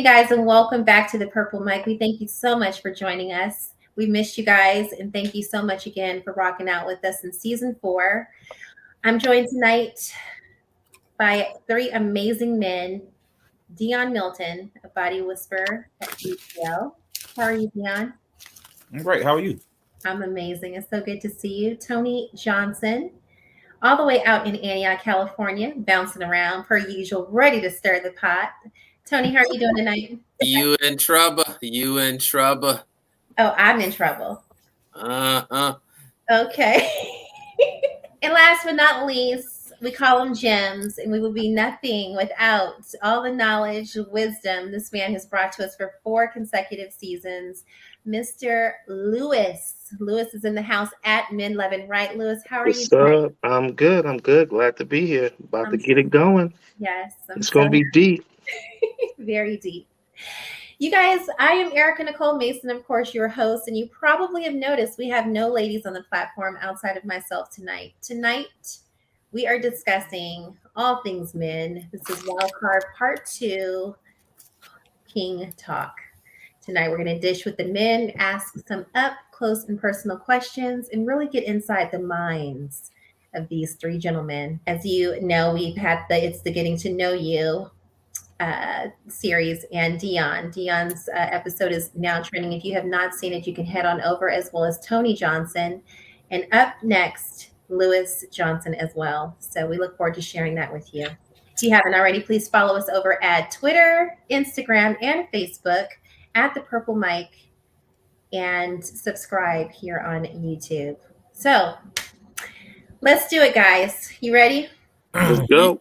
guys, and welcome back to the Purple Mic. We thank you so much for joining us. We missed you guys, and thank you so much again for rocking out with us in season 4. I'm joined tonight by 3 amazing men. Dion Milton, a body whisperer at BTL. How are you, Dion? I'm great. How are you? I'm amazing. It's so good to see you. Tony Johnson, all the way out in Antioch, California, bouncing around per usual, ready to stir the pot. Tony, how are you doing tonight? You in trouble. You in trouble. Oh, I'm in trouble. Uh-uh. Okay. And last but not least, we call them gems, and we would be nothing without all the knowledge, wisdom this man has brought to us for 4 consecutive seasons. Mr. Lewis. Lewis is in the house at Men Levin, right? Lewis, how are you tonight? What's up? I'm good. I'm good. Glad to be here. About to get it going. Yes. It's going to be deep. Very deep. You guys, I am Erica Nichole Mason, of course, your host, and you probably have noticed we have no ladies on the platform outside of myself tonight. Tonight, we are discussing all things men. This is Wildcard Part 2, King Talk. Tonight, we're going to dish with the men, ask some up close and personal questions, and really get inside the minds of these 3 gentlemen. As you know, we've had it's the Getting to Know You series, and Dion's episode is now trending. If you have not seen it, you can head on over, as well as Tony Johnson, and up next, Lewis Johnson as well. So we look forward to sharing that with you. If you haven't already, please follow us over at Twitter, Instagram, and Facebook at The Purple Mic, and subscribe here on YouTube. So let's do it, guys. You ready? Let's go.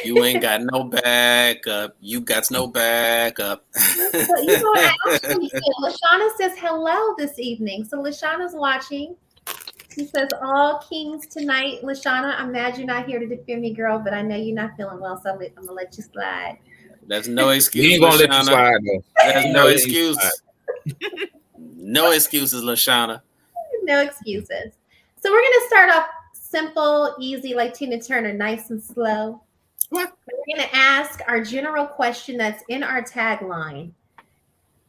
You ain't got no backup. You got no backup. So, you know, I actually did. Lashana says hello this evening. So Lashana's watching. She says, all kings tonight. Lashana, I'm mad you're not here to defend me, girl, but I know you're not feeling well, so I'm going to let you slide. There's no excuse, You ain't gonna let you Lashana. slide, though. There's no excuse. No excuses, Lashana. No excuses. So we're going to start off simple, easy, like Tina Turner, nice and slow. What? We're going to ask our general question that's in our tagline.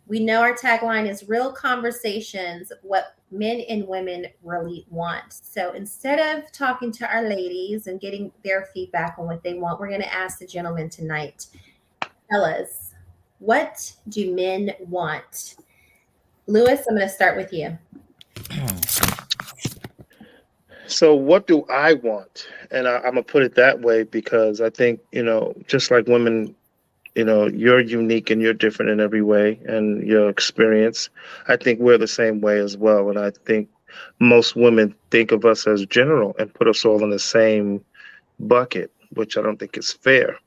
We know our tagline is real conversations, what men and women really want. So instead of talking to our ladies and getting their feedback on what they want, we're going to ask the gentlemen tonight. Fellas, what do men want? Lewis, I'm going to start with you. So what do I want? And I'm going to put it that way because I think, just like women, you're unique and you're different in every way and your experience. I think we're the same way as well. And I think most women think of us as general and put us all in the same bucket, which I don't think is fair.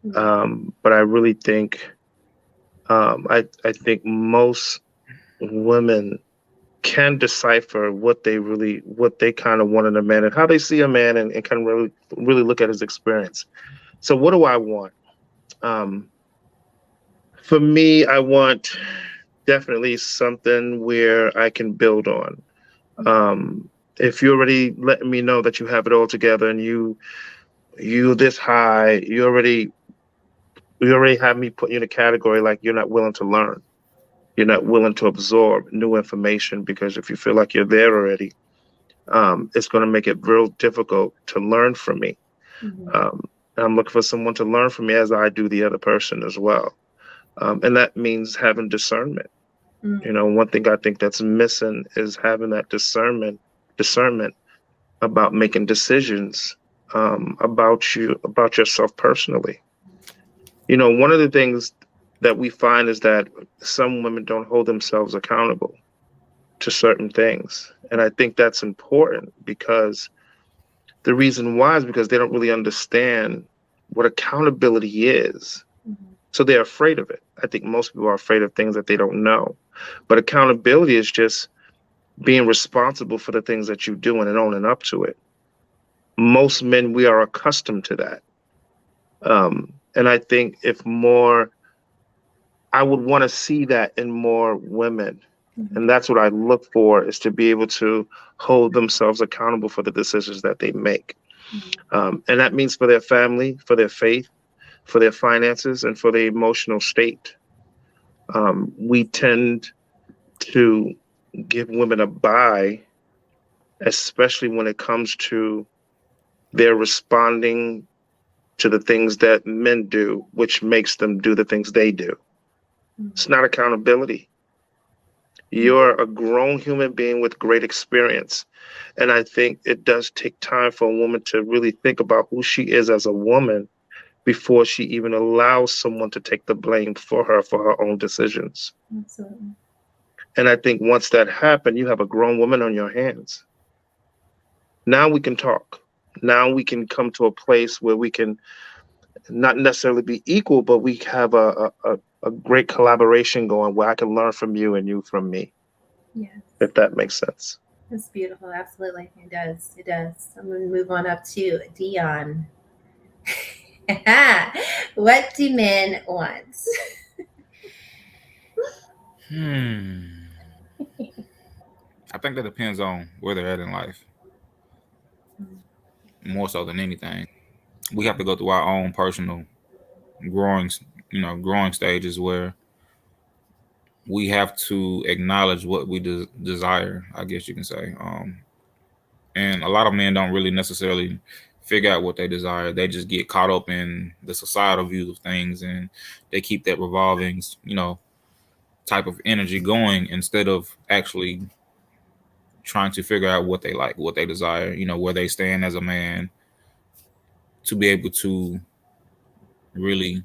But I really think, I think most women can decipher what they kind of want in a man and how they see a man and kind of really look at his experience. So what do I want? For me, I want definitely something where I can build on. If you're already letting me know that you have it all together and you this high, you already have me put you in a category like you're not willing to learn. You're not willing to absorb new information, because if you feel like you're there already, it's going to make it real difficult to learn from me. Mm-hmm. I'm looking for someone to learn from me as I do the other person as well. And that means having discernment. Mm-hmm. One thing I think that's missing is having that discernment about making decisions about yourself personally. One of the things that we find is that some women don't hold themselves accountable to certain things. And I think that's important, because the reason why is because they don't really understand what accountability is. Mm-hmm. So they're afraid of it. I think most people are afraid of things that they don't know. But accountability is just being responsible for the things that you're doing and owning up to it. Most men, we are accustomed to that. And I think I would want to see that in more women. Mm-hmm. And that's what I look for, is to be able to hold themselves accountable for the decisions that they make. Mm-hmm. And that means for their family, for their faith, for their finances, and for their emotional state. We tend to give women a bye, especially when it comes to their responding to the things that men do, which makes them do the things they do. It's not accountability. You're a grown human being with great experience. And I think it does take time for a woman to really think about who she is as a woman before she even allows someone to take the blame for her own decisions. Absolutely. And I think once that happened, you have a grown woman on your hands. Now we can talk. Now we can come to a place where we can not necessarily be equal, but we have a great collaboration going where I can learn from you and you from me. Yes. If that makes sense. That's beautiful. Absolutely. It does. It does. I'm going to move on up to Dion. What do men want? I think that depends on where they're at in life. More so than anything. We have to go through our own personal growing stages where we have to acknowledge what we desire, I guess you can say. And a lot of men don't really necessarily figure out what they desire. They just get caught up in the societal views of things, and they keep that revolving, type of energy going instead of actually trying to figure out what they like, what they desire, where they stand as a man, to be able to really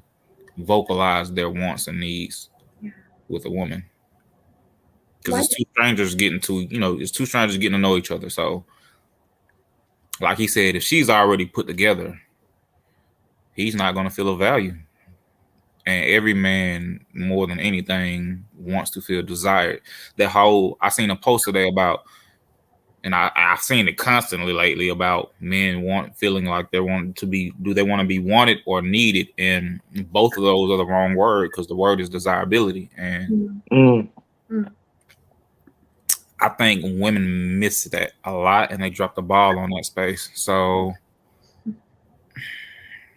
vocalize their wants and needs with a woman. Because it's two strangers getting to know each other. So, like he said, if she's already put together, he's not going to feel a value. And every man, more than anything, wants to feel desired. I seen a post today about, and I've seen it constantly lately about men feeling like do they want to be wanted or needed? And both of those are the wrong word, because the word is desirability. And I think women miss that a lot, and they drop the ball on that space. So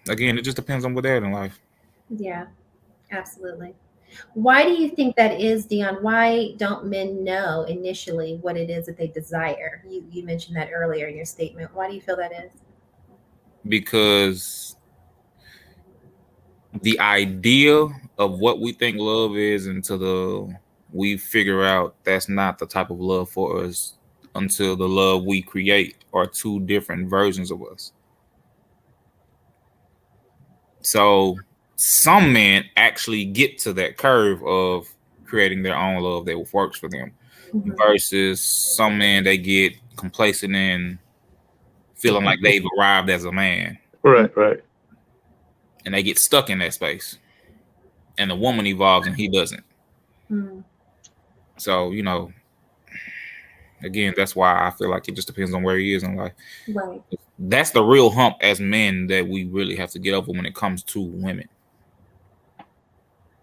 again, it just depends on what they're in life. Yeah, absolutely. Why do you think that is, Dion? Why don't men know initially what it is that they desire? You mentioned that earlier in your statement. Why do you feel that is? Because the idea of what we think love is until we figure out that's not the type of love for us, until the love we create are two different versions of us. So some men actually get to that curve of creating their own love that works for them, versus some men, they get complacent and feeling like they've arrived as a man. Right. And they get stuck in that space. And the woman evolves and he doesn't. So, again, that's why I feel like it just depends on where he is in life. Right. That's the real hump as men that we really have to get over when it comes to women.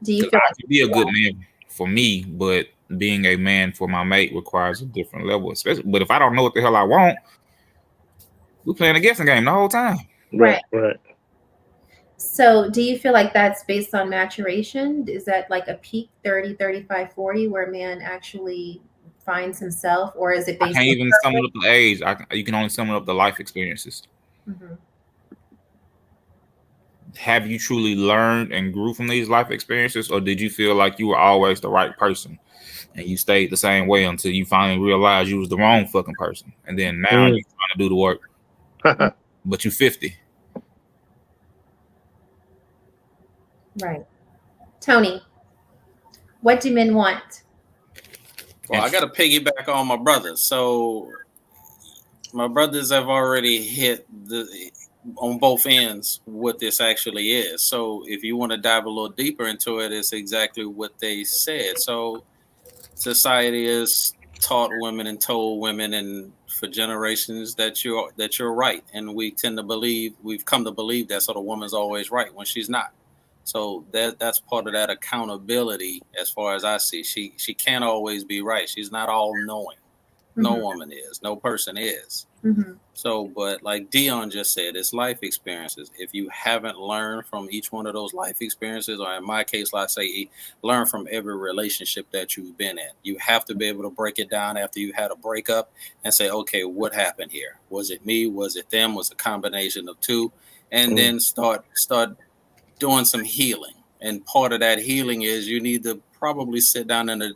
Do you feel I can be a good man for me, but being a man for my mate requires a different level. But if I don't know what the hell I want, we're playing a guessing game the whole time. Right. So do you feel like that's based on maturation? Is that like a peak 30, 35, 40 where a man actually finds himself, or is it based I can't even sum it up the age. You can only sum it up the life experiences. Have you truly learned and grew from these life experiences, or did you feel like you were always the right person and you stayed the same way until you finally realized you was the wrong fucking person, and then now you're trying to do the work, but you're 50? Right. Tony, what do men want? Well, I got to piggyback on my brothers. So my brothers have already hit on both ends what this actually is. So if you want to dive a little deeper into it, it's exactly what they said. So society has taught women and told women and for generations that you're right, and we've come to believe that sort of woman's always right when she's not. So that's part of that accountability, as far as I see. She can't always be right. She's not all knowing. No woman is. No person is. So, but like Dion just said, it's life experiences. If you haven't learned from each one of those life experiences, or in my case, let's say, learn from every relationship that you've been in, you have to be able to break it down after you had a breakup and say, okay, what happened here? Was it me? Was it them? Was it a combination of two? And then start doing some healing. And part of that healing is you need to probably sit down and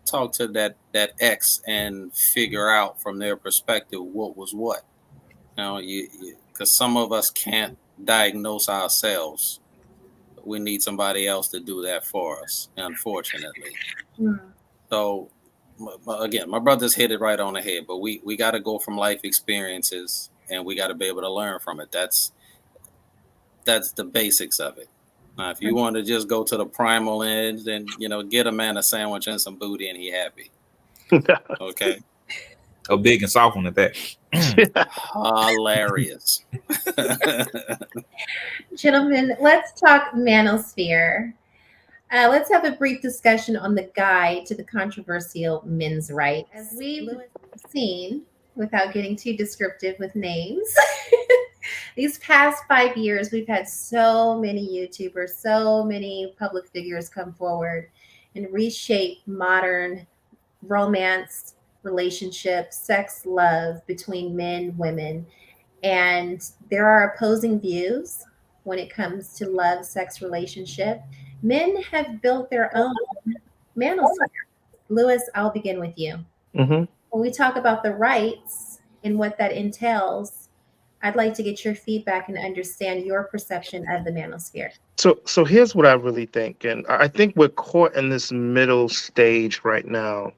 talk to that ex and figure out from their perspective what was what. You know, because some of us can't diagnose ourselves. We need somebody else to do that for us, unfortunately. So again, my brothers hit it right on the head, but we got to go from life experiences and we got to be able to learn from it. That's the basics of it. Now, if you want to just go to the primal end, then, you know, get a man a sandwich and some booty and he happy. Okay. A big and soft one at that. Hilarious. Gentlemen, let's talk manosphere. Let's have a brief discussion on the guide to the controversial men's rights. As we've seen, without getting too descriptive with names, these past 5 years, we've had so many YouTubers, so many public figures come forward and reshape modern romance, relationships, sex, love between men, women. And there are opposing views when it comes to love, sex, relationship. Men have built their own manosphere. Lewis, I'll begin with you. When we talk about the rights and what that entails, I'd like to get your feedback and understand your perception of the manosphere. So here's what I really think, and I think we're caught in this middle stage right now,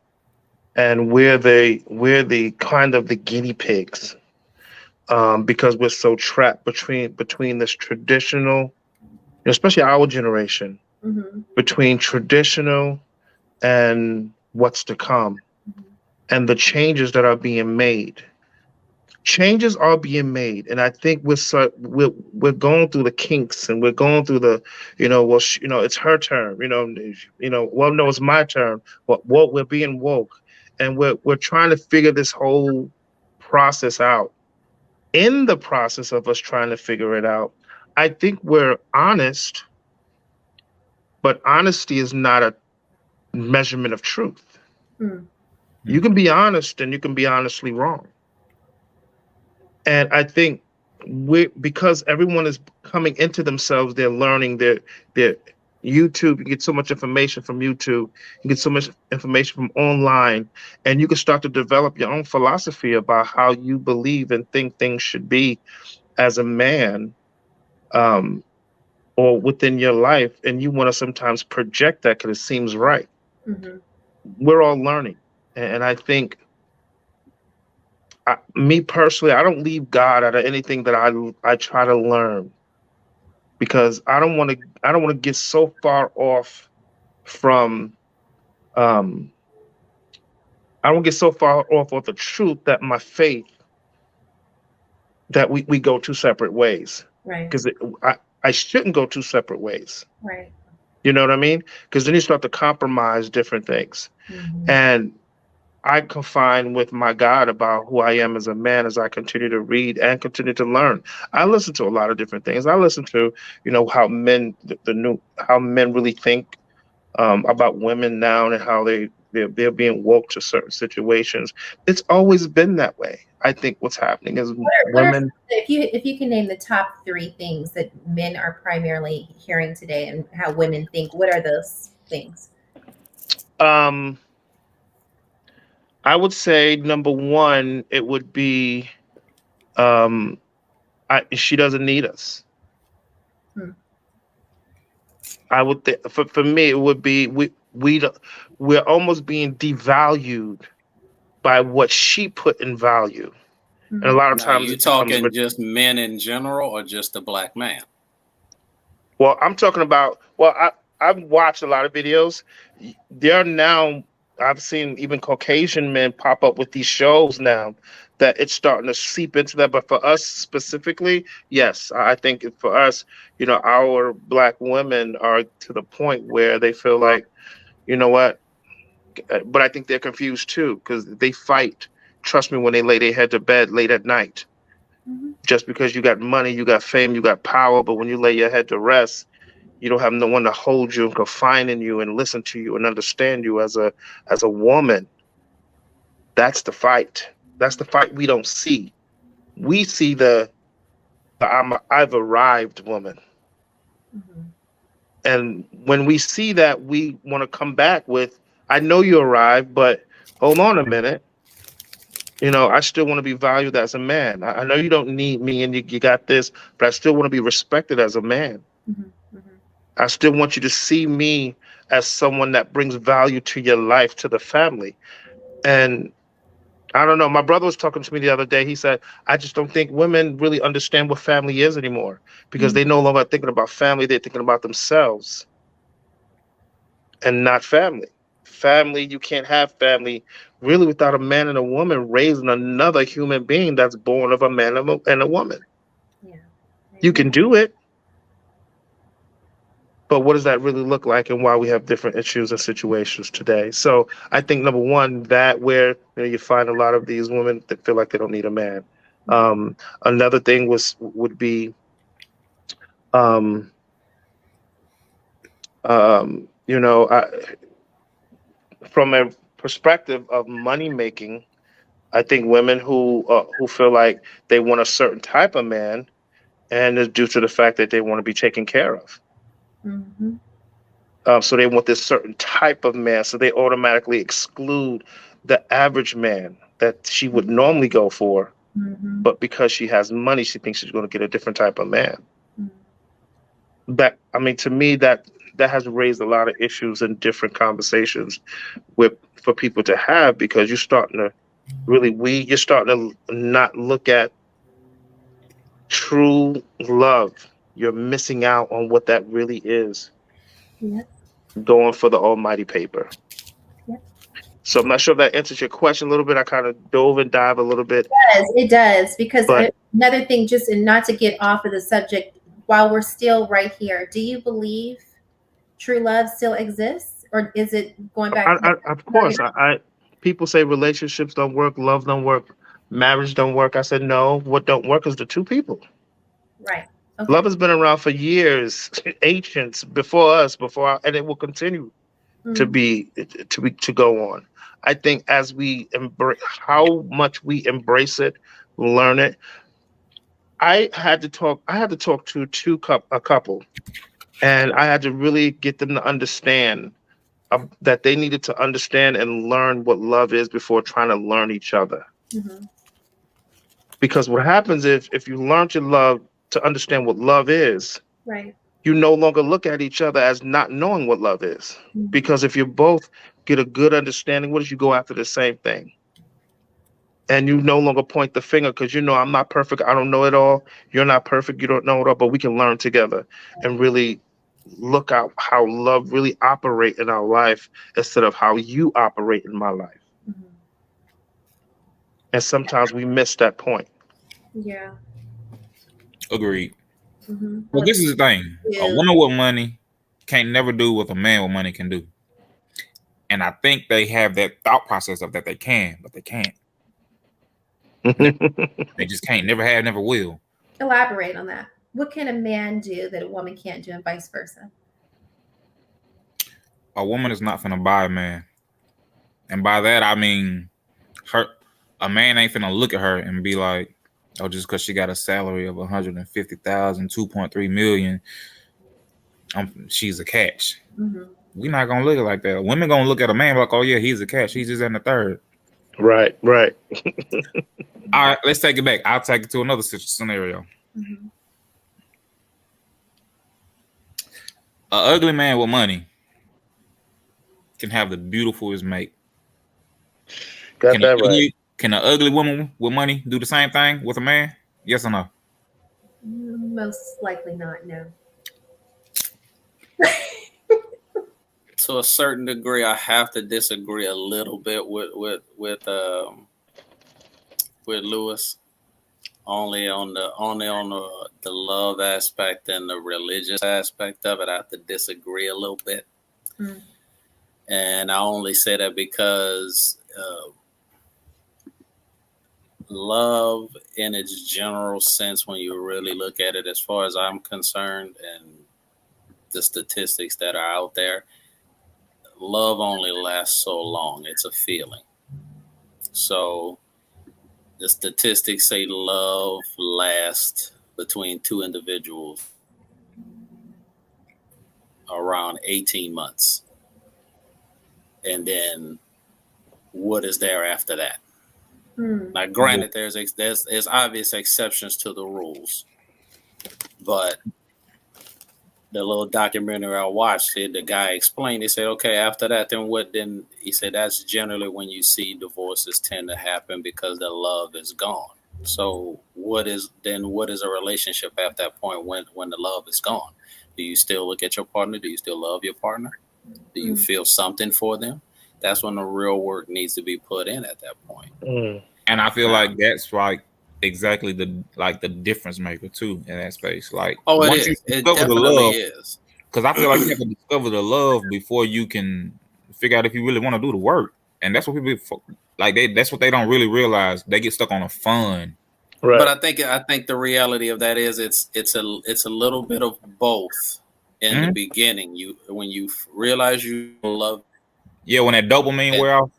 and we're the kind of the guinea pigs, because we're so trapped between this traditional, especially our generation, between traditional and what's to come, and the changes that are being made. Changes are being made, and I think we're going through the kinks, and we're going through the, it's her turn, well, no, it's my turn. Well, we're being woke, and we're trying to figure this whole process out. In the process of us trying to figure it out, I think we're honest, but honesty is not a measurement of truth. You can be honest, and you can be honestly wrong. And I think because everyone is coming into themselves, they're learning their YouTube. You get so much information from YouTube. You get so much information from online, and you can start to develop your own philosophy about how you believe and think things should be as a man, or within your life. And you want to sometimes project that because it seems right. We're all learning, and I think. Me personally, I don't leave God out of anything that I try to learn, because I don't want to get so far off from I don't get so far off of the truth that my faith that we go two separate ways. Right. Because I shouldn't go two separate ways. Right. You know what I mean? Because then you start to compromise different things. And I confine with my God about who I am as a man as I continue to read and continue to learn. I listen to a lot of different things. I listen to, how men, how men really think about women now, and how they're being woke to certain situations. It's always been that way. I think what's happening is women. If you can name the top 3 things that men are primarily hearing today and how women think, what are those things? I would say number 1, it would be, she doesn't need us. I would for me, it would be we're almost being devalued by what she put in value, and a lot of times you're talking just men in general, or just a black man. Well, I'm talking about. Well, I've watched a lot of videos. There are now. I've seen even Caucasian men pop up with these shows now that it's starting to seep into that. But for us specifically, yes, I think for us, our black women are to the point where they feel like, you know what? But I think they're confused too, because they fight trust me when they lay their head to bed late at night. Just because you got money, you got fame, you got power, but when you lay your head to rest, you don't have no one to hold you and confine in you and listen to you and understand you as a woman. That's the fight. That's the fight we don't see. We see the I've arrived woman. And when we see that, we want to come back with, I know you arrived, but hold on a minute. You know, I still want to be valued as a man. I know you don't need me and you got this, but I still want to be respected as a man. I still want you to see me as someone that brings value to your life, to the family. And I don't know. My brother was talking to me the other day. He said, I just don't think women really understand what family is anymore because they no longer are thinking about family. They're thinking about themselves and not family. Family, you can't have family really without a man and a woman raising another human being that's born of a man and a woman. Yeah. You can do it. But what does that really look like and why we have different issues and situations today? So I think number one, that where you find a lot of these women that feel like they don't need a man. Another thing would be from a perspective of money making, I think women who feel like they want a certain type of man, and it's due to the fact that they want to be taken care of. So they want this certain type of man, so they automatically exclude the average man that she would normally go for. But because she has money, she thinks she's going to get a different type of man. But I mean, to me, that has raised a lot of issues and different conversations for people to have, because you're starting to not look at true love. You're missing out on what that really is. Yes. Going for the almighty paper. Yep. So I'm not sure if that answers your question a little bit. I kind of dove and dive a little bit. It does. Because another thing, just and not to get off of the subject, while we're still right here, do you believe true love still exists, or is it going back? Of course, people say relationships don't work, love don't work, marriage don't work. I said no. What don't work is the two people. Right. Okay. Love has been around for years, ancients before us, and it will continue to go on. I think as we embrace how much we embrace it, learn it. I had to talk to a couple, and I had to really get them to understand that they needed to understand and learn what love is before trying to learn each other. Because what happens if you learn to understand what love is, right, you no longer look at each other as not knowing what love is. Because if you both get a good understanding, what is you go after the same thing? And you no longer point the finger because I'm not perfect. I don't know it all. You're not perfect. You don't know it all, but we can learn together and really look at how love really operate in our life instead of how you operate in my life. And sometimes we miss that point. Yeah. Agreed. Well, this is the thing. A woman with money can't never do what a man with money can do. And I think they have that thought process of that they can, but they can't. They just can't. Never have, never will. Elaborate on that. What can a man do that a woman can't do, and vice versa? A woman is not finna buy a man. And by that, I mean, a man ain't finna look at her and be like, oh, just because she got a salary of $150,000, $2.3 million, she's a catch. We're not gonna look at it like that. Women gonna look at a man like, oh yeah, he's a catch. He's just in the third. Right. All right, let's take it back. I'll take it to another scenario. An ugly man with money can have the beautifulest mate. Got that right. Can an ugly woman with money do the same thing with a man? Yes or no? Most likely not, no. To a certain degree, I have to disagree a little bit with Lewis. Only on the love aspect and the religious aspect of it, I have to disagree a little bit. And I only say that because love in its general sense, when you really look at it, as far as I'm concerned, and the statistics that are out there, love only lasts so long. It's a feeling. So the statistics say love lasts between two individuals around 18 months. And then what is there after that? Now, granted, there's obvious exceptions to the rules, but the little documentary I watched, the guy explained. He said, "Okay, after that, then what?" Then he said, "That's generally when you see divorces tend to happen because the love is gone." So, what is a relationship at that point when the love is gone? Do you still look at your partner? Do you still love your partner? Do you feel something for them? That's when the real work needs to be put in at that point. And I feel like that's like exactly the difference maker too in that space. Like, once you discover the love, because I feel like you have to discover the love before you can figure out if you really want to do the work. And that's what people that's what they don't really realize. They get stuck on a fun. Right. But I think the reality of that is it's a little bit of both in the beginning. When you realize you love, when that dopamine wear off,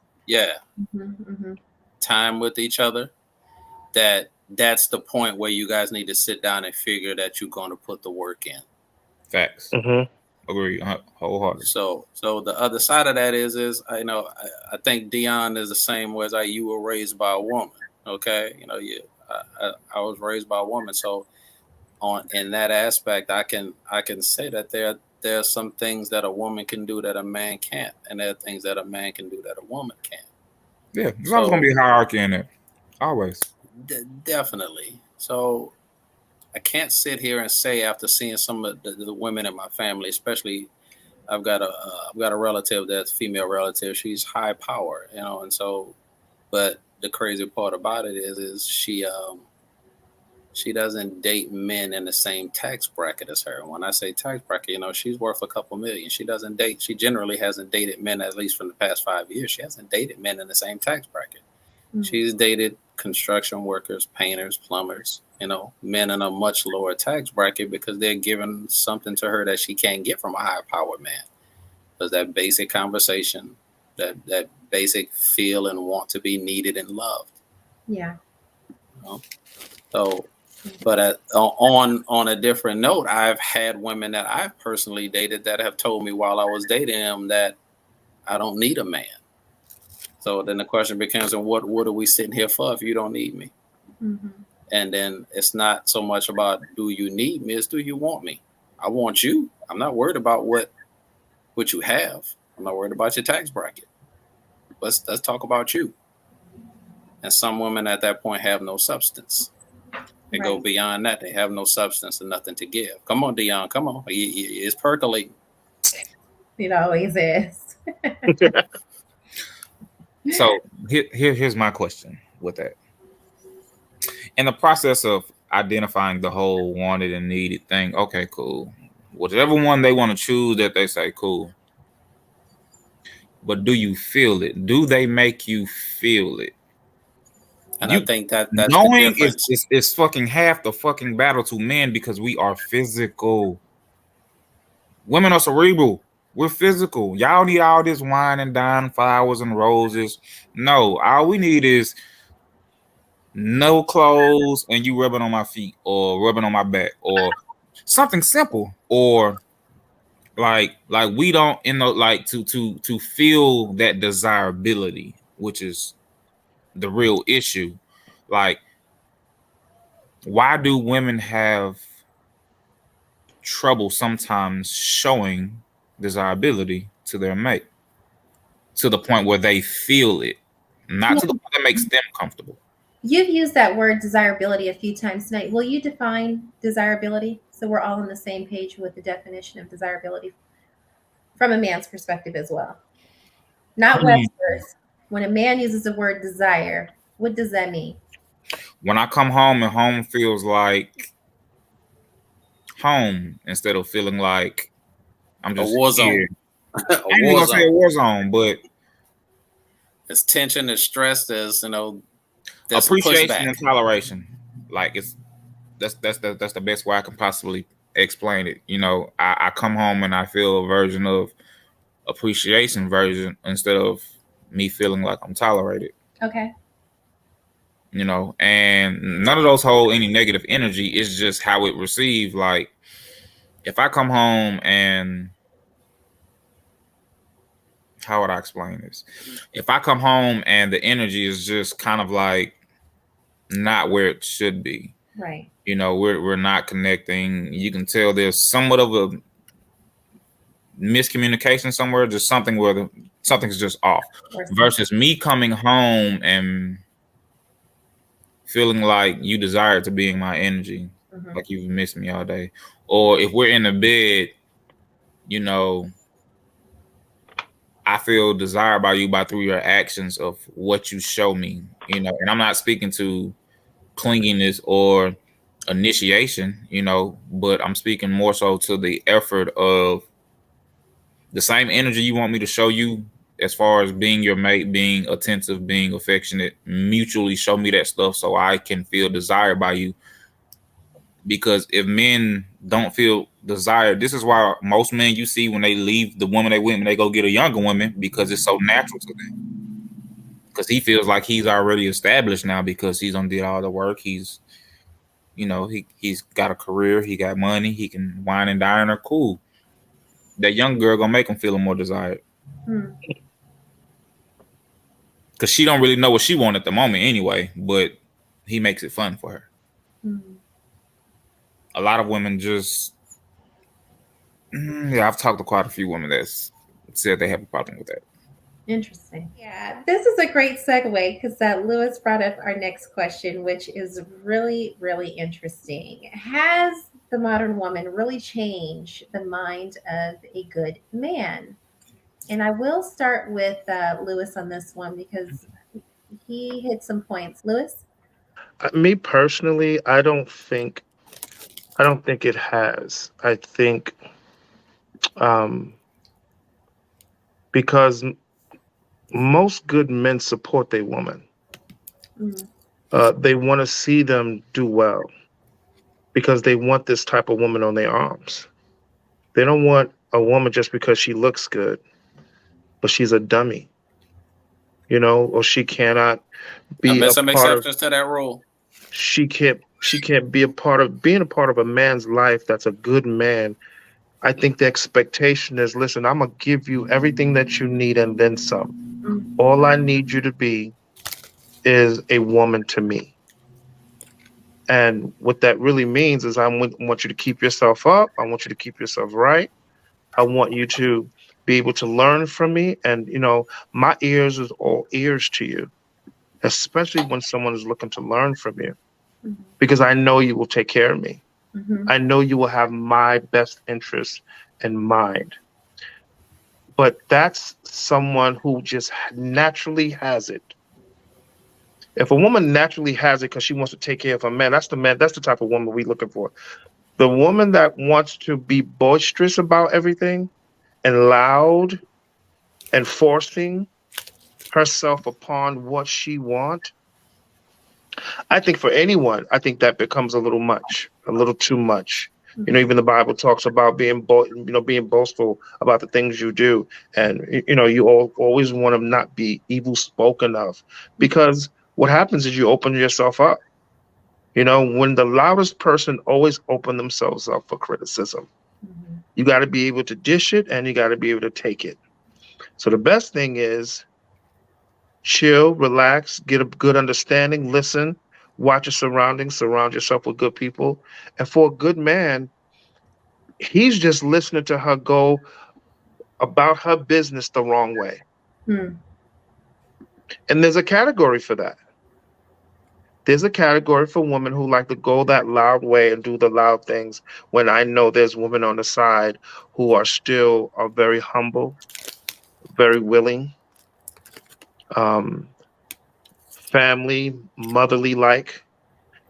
time with each other, that's the point where you guys need to sit down and figure that you're going to put the work in. Facts. Agree wholeheartedly. So the other side of that is I think Dion is the same way as you were raised by a woman. Okay, I was raised by a woman, so in that aspect, I can say that there are some things that a woman can do that a man can't, and there are things that a man can do that a woman can't. Yeah, there's always gonna be a hierarchy in it. Always. Definitely. So I can't sit here and say, after seeing some of the women in my family, especially I've got a relative that's female relative. She's high power, and so, but the crazy part about it is she doesn't date men in the same tax bracket as her. And when I say tax bracket, she's worth a couple million. She generally hasn't dated men, at least from the past 5 years. She hasn't dated men in the same tax bracket. She's dated construction workers, painters, plumbers, men in a much lower tax bracket, because they're giving something to her that she can't get from a high powered man. Because that basic conversation, that basic feel and want to be needed and loved. Yeah. So, but on a different note, I've had women that I've personally dated that have told me while I was dating them that I don't need a man. So then the question becomes, and what are we sitting here for if you don't need me? And then it's not so much about do you need me, it's do you want me? I want you. I'm not worried about what you have. I'm not worried about your tax bracket. Let's talk about you. And some women at that point have no substance. They go beyond that. They have no substance and nothing to give. Come on, Dion. Come on. It's percolating. It always is. So here's my question with that. In the process of identifying the whole wanted and needed thing, okay, cool. Whatever one they want to choose, that they say, cool. But do you feel it? Do they make you feel it? And I think that's knowing the difference. Is fucking half the fucking battle to men, because we are physical. Women are cerebral. We're physical. Y'all need all this wine and dine, flowers and roses. No, all we need is no clothes and you rubbing on my feet or rubbing on my back or something simple, or like we don't to feel that desirability, which is the real issue. Like, why do women have trouble sometimes showing desirability to their mate to the point where they feel it, not to the point that makes them comfortable? You've used that word desirability a few times tonight. Will you define desirability so we're all on the same page with the definition of desirability from a man's perspective as well? Not Webster's. When a man uses the word desire, what does that mean? When I come home and home feels like home instead of feeling like I'm just a war zone. I ain't gonna say a war zone, but it's tension, there's stress, there's That's appreciation pushback. and toleration. Like that's the best way I can possibly explain it. You know, I come home and I feel a version of appreciation version instead of me feeling like I'm tolerated. Okay. You know, and none of those hold any negative energy. It's just how it received. Like if I come home and how would I explain this? If I come home and the energy is just kind of like not where it should be. Right. You know, we're not connecting. You can tell there's somewhat of a miscommunication somewhere, just something where something's just off. Versus me coming home and feeling like you desire to be in my energy, like you've missed me all day. Or if we're in the bed, you know, I feel desired by you through your actions of what you show me, you know, and I'm not speaking to clinginess or initiation, you know, but I'm speaking more so to the effort of the same energy you want me to show you as far as being your mate, being attentive, being affectionate, mutually show me that stuff so I can feel desired by you. Because if men don't feel desired, this is why most men you see when they leave the woman they with, when they go get a younger woman, because it's so natural to them. Because he feels like he's already established now because he's done did all the work. He's, you know, he's got a career, he got money, he can wine and dine her cool. That young girl gonna make him feel more desired. Because she don't really know what she want at the moment anyway, but he makes it fun for her. A lot of women just, I've talked to quite a few women that's said they have a problem with that. Interesting. Yeah, this is a great segue because Lewis brought up our next question, which is really, really interesting. Has the modern woman really changed the mind of a good man? And I will start with Lewis on this one because he hit some points. Lewis? Me personally, I don't think it has. I think because most good men support their woman. They want to see them do well because they want this type of woman on their arms. They don't want a woman just because she looks good, but she's a dummy, you know, or she cannot be I bet some exceptions of, to that rule. She can't be a part of being a part of a man's life that's a good man. I think the expectation is, listen, I'm gonna give you everything that you need and then some. All I need you to be is a woman to me. And what that really means is I want you to keep yourself up. I want you to keep yourself right. I want you to be able to learn from me. And, you know, my ears is all ears to you, especially when someone is looking to learn from you, because I know you will take care of me. I know you will have my best interest in mind. But that's someone who just naturally has it. If a woman naturally has it because she wants to take care of a man, that's the type of woman we're looking for. The woman that wants to be boisterous about everything and loud and forcing herself upon what she wants, I think for anyone, I think that becomes a little much, a little too much. You know, even the Bible talks about being boastful about the things you do, and you know, you always want to not be evil spoken of, because what happens is you open yourself up. You know, when the loudest person always open themselves up for criticism, you got to be able to dish it and you got to be able to take it. So the best thing is chill, relax, get a good understanding, listen, watch your surroundings, surround yourself with good people. And for a good man, he's just listening to her go about her business the wrong way. And there's a category for that. There's a category for women who like to go that loud way and do the loud things, when I know there's women on the side who are still very humble, very willing, family, motherly like,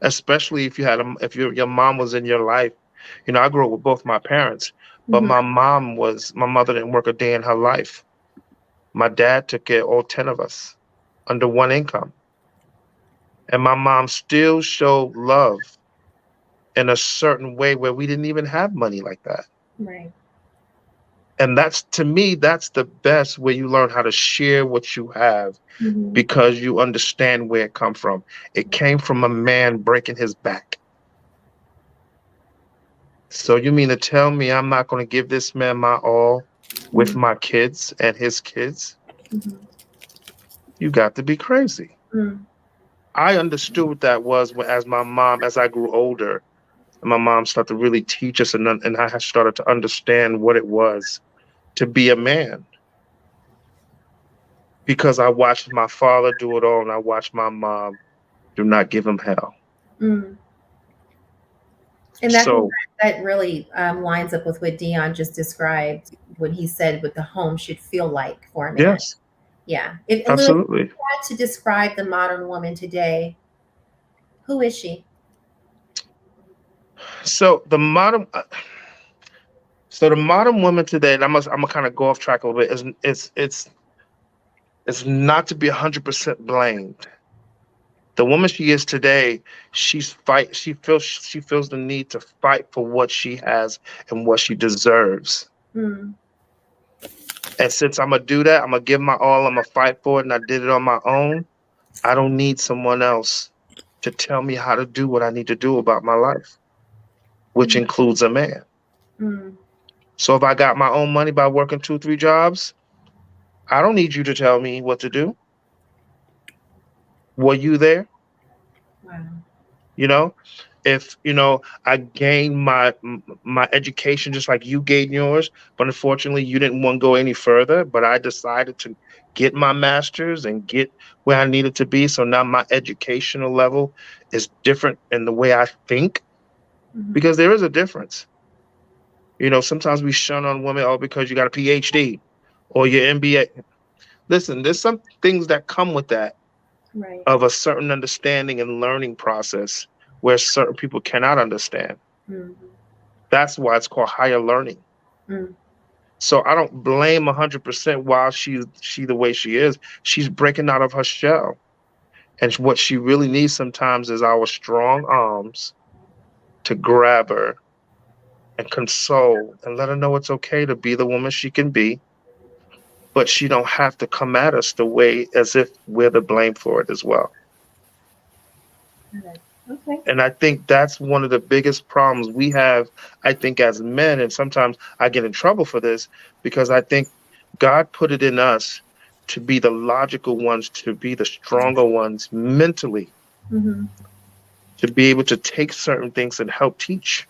especially if your mom was in your life. You know, I grew up with both my parents, but my mother didn't work a day in her life. My dad took care of all 10 of us under one income. And my mom still showed love in a certain way where we didn't even have money like that. Right. And that's, to me, that's the best way you learn how to share what you have, because you understand where it come from. It came from a man breaking his back. So you mean to tell me I'm not going to give this man my all with my kids and his kids? You got to be crazy. I understood what that was as I grew older, and my mom started to really teach us, and I started to understand what it was to be a man. Because I watched my father do it all, and I watched my mom do not give him hell. And So that really lines up with what Dion just described when he said what the home should feel like for a man. yes, Yeah. If Lewis absolutely. had to describe the modern woman today, who is she? So the modern woman today, and I'm gonna kind of go off track a little bit. It's not to be 100% blamed. The woman she is today, she feels the need to fight for what she has and what she deserves. And since I'm gonna do that, I'm gonna give my all, I'm gonna fight for it, and I did it on my own. I don't need someone else to tell me how to do what I need to do about my life, which includes a man. So if I got my own money by working 2-3 jobs, I don't need you to tell me what to do. Were you there? Wow. You know, if I gained my education just like you gained yours, but unfortunately you didn't want to go any further. But I decided to get my master's and get where I needed to be. So now my educational level is different in the way I think, because there is a difference. Sometimes we shun on women, oh, because you got a PhD or your MBA. Listen, there's some things that come with that, Right. of a certain understanding and learning process where certain people cannot understand. That's why it's called higher learning. So I don't blame 100% why she the way she is. She's breaking out of her shell. And what she really needs sometimes is our strong arms to grab her and console and let her know it's okay to be the woman she can be. But she don't have to come at us the way as if we're the blame for it as well. Okay. And I think that's one of the biggest problems we have, I think, as men. And sometimes I get in trouble for this because I think God put it in us to be the logical ones, to be the stronger ones mentally, to be able to take certain things and help teach.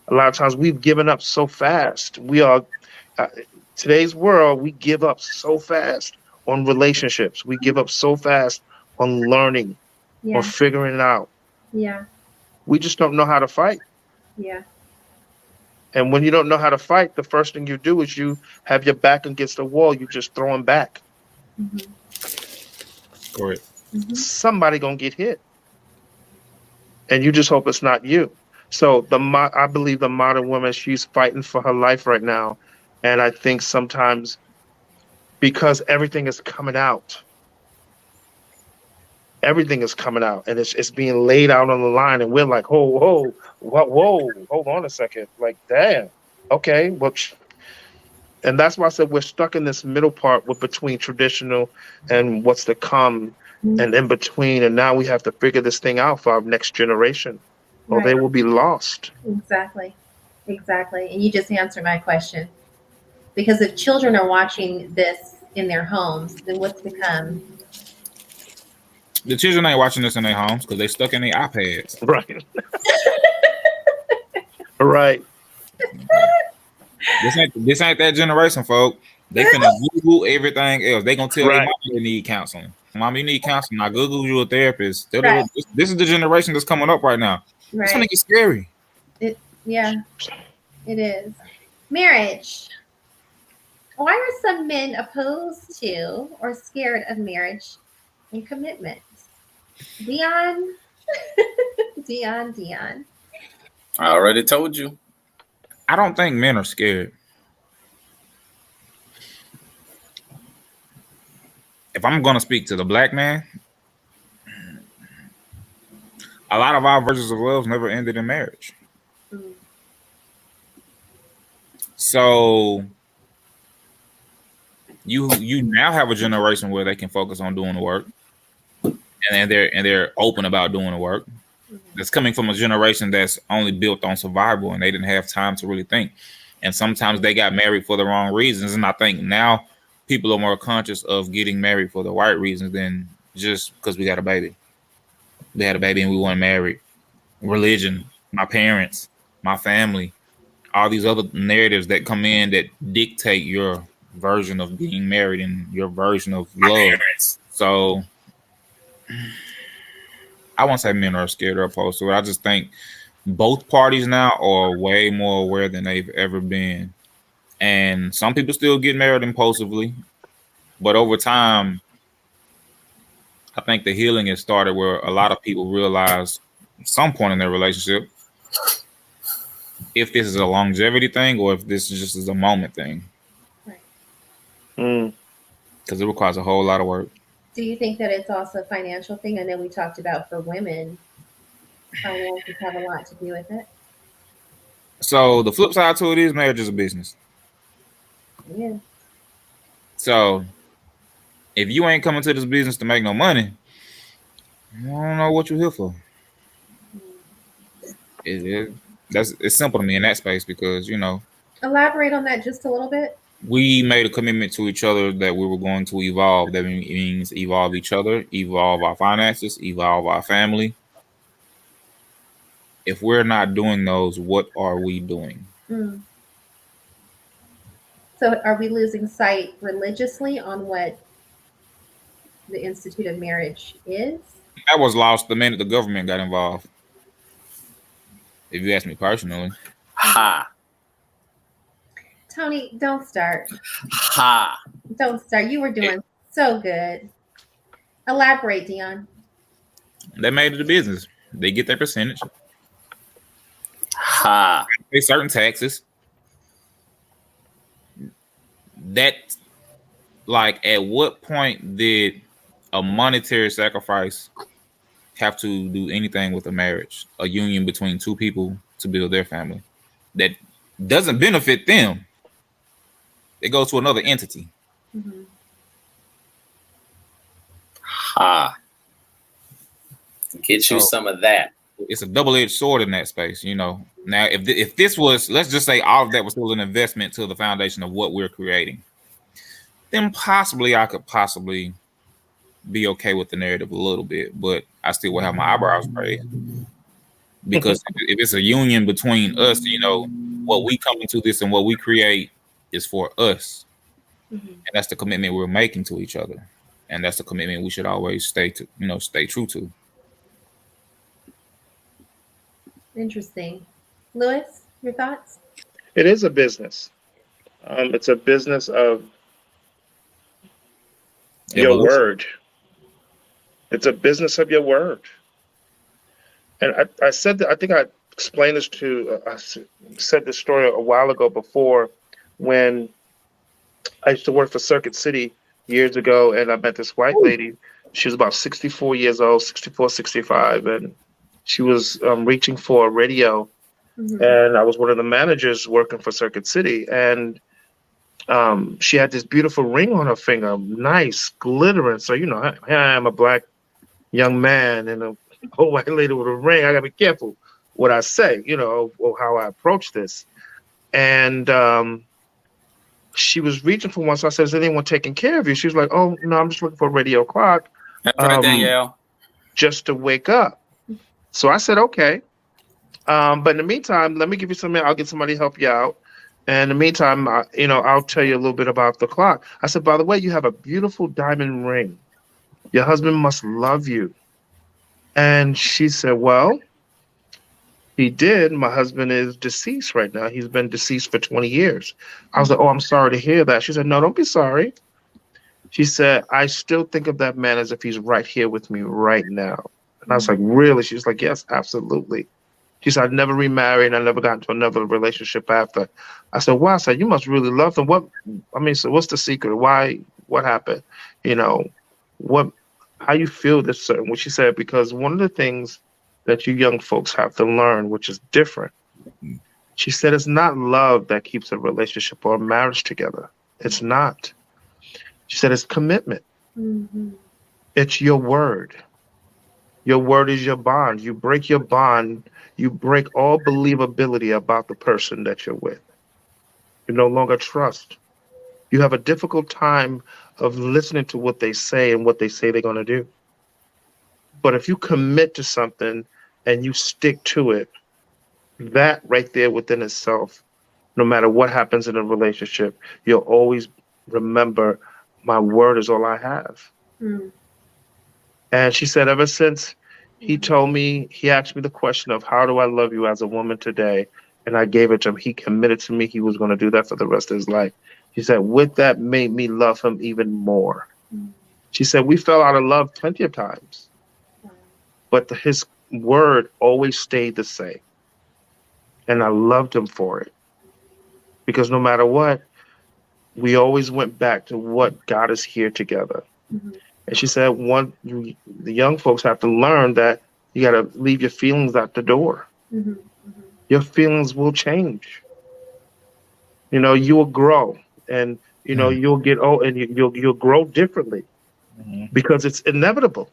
A lot of times we've given up so fast. We are, today's world, we give up so fast on relationships. We give up so fast on learning, on figuring it out. Yeah. We just don't know how to fight. Yeah. And when you don't know how to fight, the first thing you do is you have your back against the wall. You just throw them back. Correct. Somebody gonna get hit, and you just hope it's not you. So I believe the modern woman, she's fighting for her life right now, and I think sometimes because everything is coming out, and it's being laid out on the line, and we're like, whoa, hold on a second, like, damn, okay, well. And that's why I said we're stuck in this middle part between traditional and what's to come, and in between. And now we have to figure this thing out for our next generation, or they will be lost. Exactly. And you just answered my question. Because if children are watching this in their homes, then what's to come? The children ain't watching this in their homes because they stuck in their iPads. Right. Right. This ain't that generation, folks. They finna Google everything else. They gonna tell their mama they need counseling. Mama, you need counseling. I Google you a therapist. Right. This is the generation that's coming up right now. It's gonna get scary. Yeah, it is. Marriage. Why are some men opposed to or scared of marriage and commitment? Dion. Dion. I already told you. I don't think men are scared. If I'm gonna speak to the black man, A lot of our versions of love never ended in marriage. Mm. So you now have a generation where they can focus on doing the work, and they're open about doing the work. That's coming from a generation that's only built on survival, and they didn't have time to really think. And sometimes they got married for the wrong reasons. And I think now people are more conscious of getting married for the right reasons than just because we got a baby. We had a baby and we weren't married. Religion, my parents, my family, all these other narratives that come in that dictate your version of being married and your version of love. So I won't say men are scared or opposed to it. I just think both parties now are way more aware than they've ever been. And some people still get married impulsively, but over time, I think the healing has started where a lot of people realize at some point in their relationship if this is a longevity thing or if this just is a moment thing. Mm. Because it requires a whole lot of work. Do you think that it's also a financial thing? I know we talked about for women, finances have a lot to do with it. So the flip side to it is marriage is a business. Yeah. So if you ain't coming to this business to make no money, I don't know what you're here for. It's simple to me in that space because, you know. Elaborate on that just a little bit. We made a commitment to each other that we were going to evolve. That means evolve each other, evolve our finances, evolve our family. If we're not doing those, what are we doing? Mm. So are we losing sight religiously on what the institute of marriage is? That was lost the minute the government got involved. If you ask me personally. Ha. Tony, don't start. Ha. Don't start. You were doing so good. Elaborate, Dion. They made it a business. They get their percentage. Ha. Pay certain taxes. That, like, at what point did a monetary sacrifice have to do anything with a marriage, a union between two people to build their family? That doesn't benefit them. It goes to another entity. Mm-hmm. Ha. Get you some of that. It's a double-edged sword in that space, you know. Now, if this was, let's just say all of that was still an investment to the foundation of what we're creating, then possibly I could possibly be okay with the narrative a little bit, but I still will have my eyebrows raised. Because if it's a union between us, you know, what we come into this and what we create is for us. Mm-hmm. And that's the commitment we're making to each other. And that's the commitment we should always stay true to. Interesting. Lewis, your thoughts? It is a business. It's a business of your word. It's a business of your word. And I said that, I think I explained this I said this story a while ago before when I used to work for Circuit City years ago, and I met this white lady. She was about 64 years old, 64, 65, and she was reaching for a radio. Mm-hmm. And I was one of the managers working for Circuit City, and she had this beautiful ring on her finger, nice, glittering. So, you know, here I am, a black young man, and a old white lady with a ring. I got to be careful what I say, you know, or how I approach this. And she was reaching for one, so I said, is anyone taking care of you? She was like, oh, no, I'm just looking for a radio clock. That's right, Danielle. Just to wake up. So I said, okay. But in the meantime, let me give you something. I'll get somebody to help you out. And in the meantime, I'll tell you a little bit about the clock. I said, by the way, you have a beautiful diamond ring. Your husband must love you. And she said, well, he did. My husband is deceased right now. He's been deceased for 20 years. I was like, oh, I'm sorry to hear that. She said, no, don't be sorry. She said, I still think of that man as if he's right here with me right now. And I was like, really? She was like, yes, absolutely. She said, I've never remarried. I never got into another relationship after. I said, wow. I said, you must really love them. So what's the secret? Why? What happened? You know, how you feel this certain? What she said, because one of the things that you young folks have to learn, which is different. She said it's not love that keeps a relationship or a marriage together. It's not. She said it's commitment. Mm-hmm. It's your word. Your word is your bond. You break your bond, you break all believability about the person that you're with. You no longer trust. You have a difficult time of listening to what they say and what they say they're going to do. But if you commit to something and you stick to it, that right there within itself, no matter what happens in a relationship, you'll always remember my word is all I have. Mm. And she said, ever since he asked me the question of how do I love you as a woman today? And I gave it to him. He committed to me. He was going to do that for the rest of his life. She said, with that made me love him even more. Mm. She said, we fell out of love plenty of times, but his word always stayed the same. And I loved him for it. Because no matter what, we always went back to what got us here together. Mm-hmm. And she said, the young folks have to learn that you got to leave your feelings at the door. Mm-hmm. Mm-hmm. Your feelings will change. You know, you will grow, and you know you'll get old, and you'll grow differently because it's inevitable.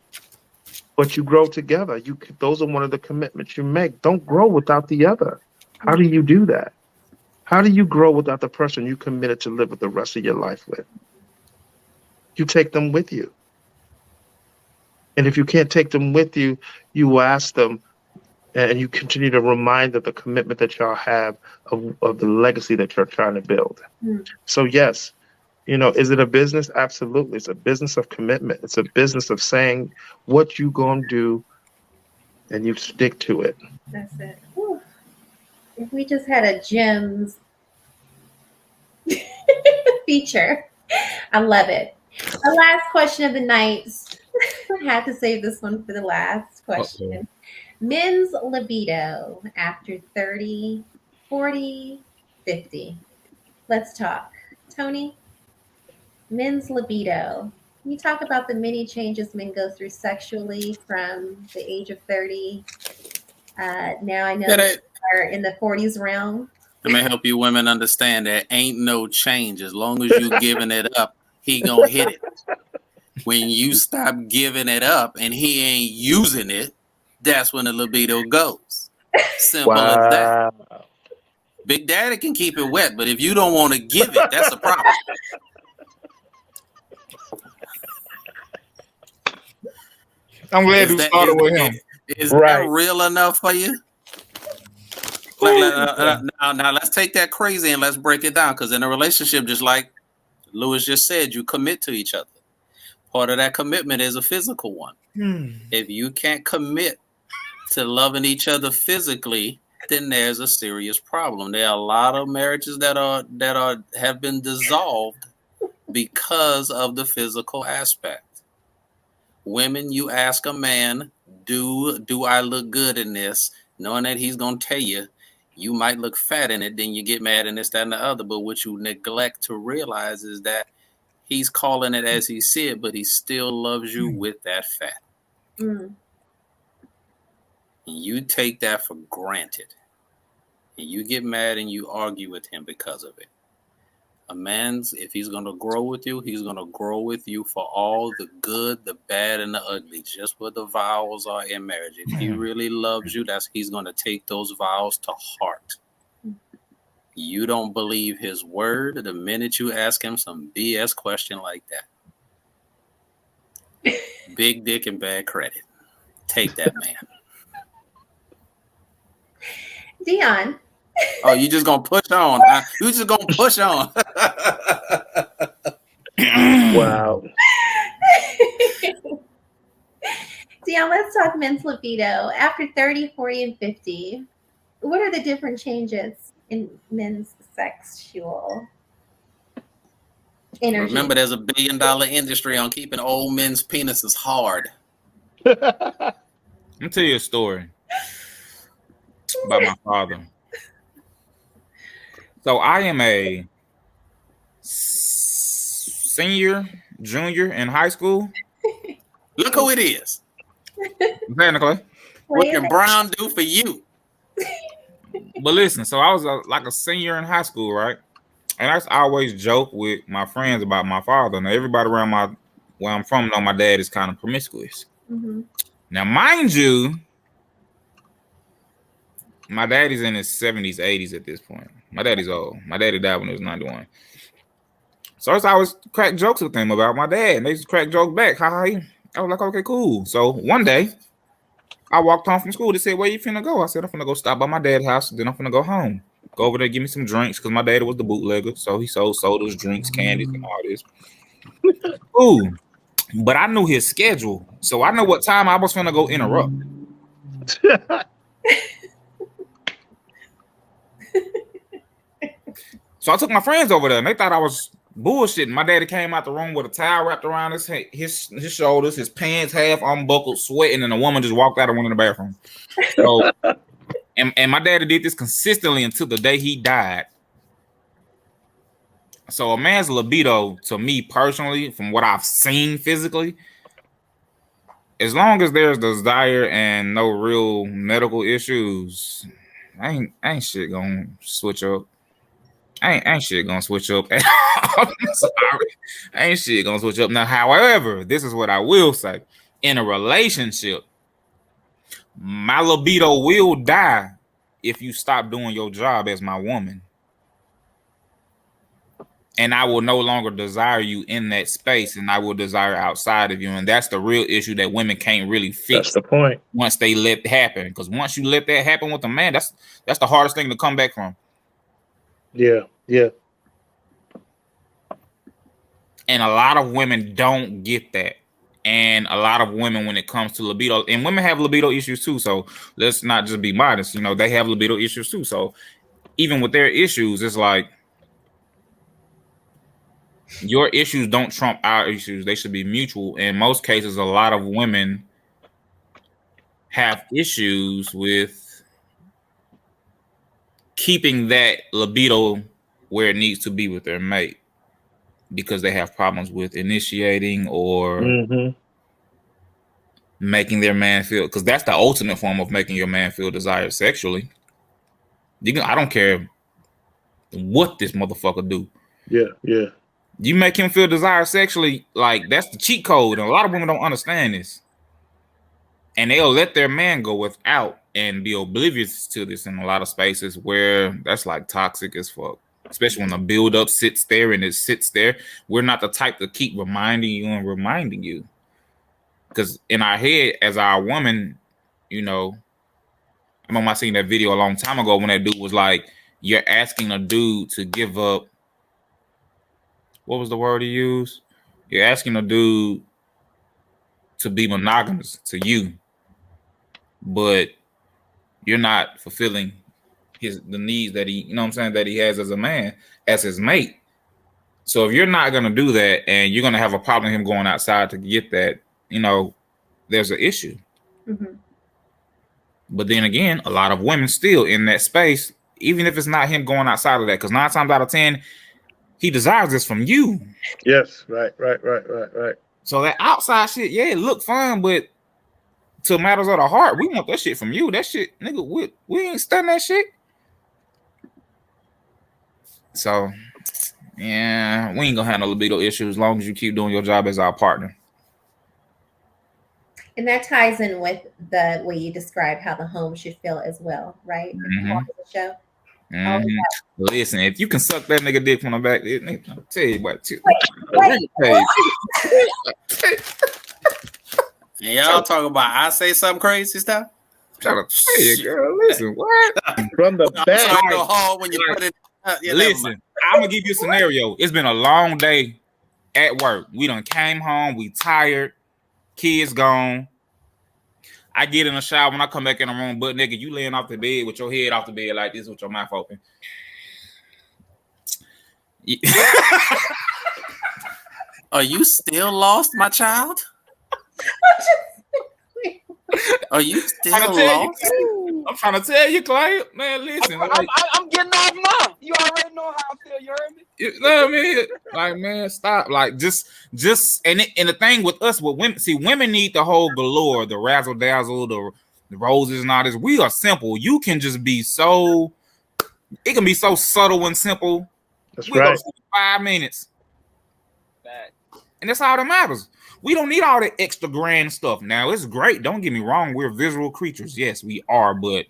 But you grow together. Those are one of the commitments you make. Don't grow without the other. How do you do that? How do you grow without the person you committed to live with the rest of your life with? You take them with you. And if you can't take them with you, you ask them and you continue to remind of the commitment that y'all have of the legacy that you're trying to build. Mm. So yes, you know, is it a business? Absolutely. It's a business of commitment. It's a business of saying what you gonna do and you stick to it. That's it. Whew. If we just had a gems feature, I love it. The last question of the night. I had to save this one for the last question. Uh-oh. Men's libido after 30, 40, 50. Let's talk. Tony, men's libido. Can you talk about the many changes men go through sexually from the age of 30? Now I know that are in the 40s realm. Let me help you women understand that ain't no change. As long as you giving it up, he gonna hit it. When you stop giving it up and he ain't using it, that's when the libido goes. Simple as that. Big Daddy can keep it wet, but if you don't want to give it, that's a problem. I'm glad you started with him. Is that real enough for you? Now let's take that crazy and let's break it down. Because in a relationship, just like Lewis just said, you commit to each other. Part of that commitment is a physical one. If you can't commit to loving each other physically, then there's a serious problem. There are a lot of marriages that have been dissolved because of the physical aspect. Women, you ask a man, do I look good in this? Knowing that he's gonna tell you, you might look fat in it, then you get mad and this, that, and the other. But what you neglect to realize is that he's calling it as he said, but he still loves you with that fat. Mm. You take that for granted. And you get mad and you argue with him because of it. A man's, if he's going to grow with you, he's going to grow with you for all the good, the bad, and the ugly. Just what the vows are in marriage. If he really loves you, he's going to take those vows to heart. You don't believe his word the minute you ask him some BS question like that. Big dick and bad credit. Take that, man. Dion. Oh, you just gonna push on? You just gonna push on? Wow. Dion, let's talk men's libido. After 30, 40, and 50, what are the different changes in men's sexual energy? Remember, there's $1 billion industry on keeping old men's penises hard. Let me tell you a story about my father. So I am a junior in high school. Look who it is. Technically. What can Brown do for you? But listen, so I was like a senior in high school, right? And I always joke with my friends about my father. Now, everybody around where I'm from know my dad is kind of promiscuous. Mm-hmm. Now, mind you, my daddy's in his 70s, 80s at this point. My daddy's old. My daddy died when he was 91. So I always crack jokes with them about my dad. And they just crack jokes back. Hi. I was like, okay, cool. So one day, I walked home from school. They said, where you finna go? I said, I'm finna go stop by my dad's house. Then I'm finna go home. Go over there, give me some drinks. Because my daddy was the bootlegger. So he sold sodas, drinks, candies, and all this. Ooh. But I knew his schedule. So I know what time I was finna go interrupt. So I took my friends over there, and they thought I was bullshitting. My daddy came out the room with a towel wrapped around his shoulders, his pants half unbuckled, sweating, and a woman just walked out and went in the bathroom. So, and my daddy did this consistently until the day he died. So a man's libido, to me personally, from what I've seen physically, as long as there's desire and no real medical issues, ain't shit gonna switch up. Ain't shit gonna switch up. I'm sorry. Ain't shit gonna switch up. Now, however, this is what I will say. In a relationship, my libido will die if you stop doing your job as my woman. And I will no longer desire you in that space, and I will desire outside of you. And that's the real issue that women can't really fix. That's the point. Once they let it happen. Because once you let that happen with a man, that's the hardest thing to come back from. Yeah. And a lot of women don't get that. And a lot of women, when it comes to libido, and women have libido issues too. So let's not just be modest. You know, they have libido issues too. So even with their issues, it's like your issues don't trump our issues. They should be mutual. In most cases, a lot of women have issues with keeping that libido where it needs to be with their mate because they have problems with initiating or making their man feel, because that's the ultimate form of making your man feel desired sexually. I don't care what this motherfucker do. Yeah. You make him feel desired sexually, like that's the cheat code. And a lot of women don't understand this. And they'll let their man go without and be oblivious to this in a lot of spaces where that's like toxic as fuck. Especially when the build-up sits there and it sits there. We're not the type to keep reminding you. Because in our head, as our woman, you know, I remember I seen that video a long time ago when that dude was like, you're asking a dude to give up. What was the word he used? You're asking a dude to be monogamous to you, but you're not fulfilling the needs that he, you know what I'm saying, that he has as a man, as his mate. So if you're not going to do that and you're going to have a problem with him going outside to get that, you know, there's an issue. Mm-hmm. But then again, a lot of women still in that space, even if it's not him going outside of that, because 9 times out of 10, he desires this from you. Yes, right. So that outside shit, yeah, it look fun, but to matters of the heart, we want that shit from you. That shit, nigga, we ain't studying that shit. So, yeah, we ain't gonna have no libido issues as long as you keep doing your job as our partner. And that ties in with the way you describe how the home should feel as well, right? The show. Mm-hmm. Listen, if you can suck that nigga dick from the back, I'll tell you what. And y'all talk about I say something crazy stuff. I'm trying to tell you, girl. Listen, what? From the back. Go hard when you put it. Listen, I'm gonna give you a scenario. It's been a long day at work. We done came home. We tired. Kids gone. I get in the shower. When I come back in the room, butt naked, you laying off the bed with your head off the bed like this with your mouth open. Are you still lost, my child? Are you still lost? I'm trying to tell you, Clay. Man, listen. I'm getting off now. You already know how I feel. You heard me? You know what I mean? Like, man, stop. Like, just, and the thing with us, with women, see, women need the whole galore, the razzle dazzle, the roses and all this. We are simple. You can just be so. It can be so subtle and simple. That's We go right. to 5 minutes, Fact. and that's all that matters. We don't need all that extra grand stuff. Now it's great. Don't get me wrong. We're visual creatures. Yes, we are, but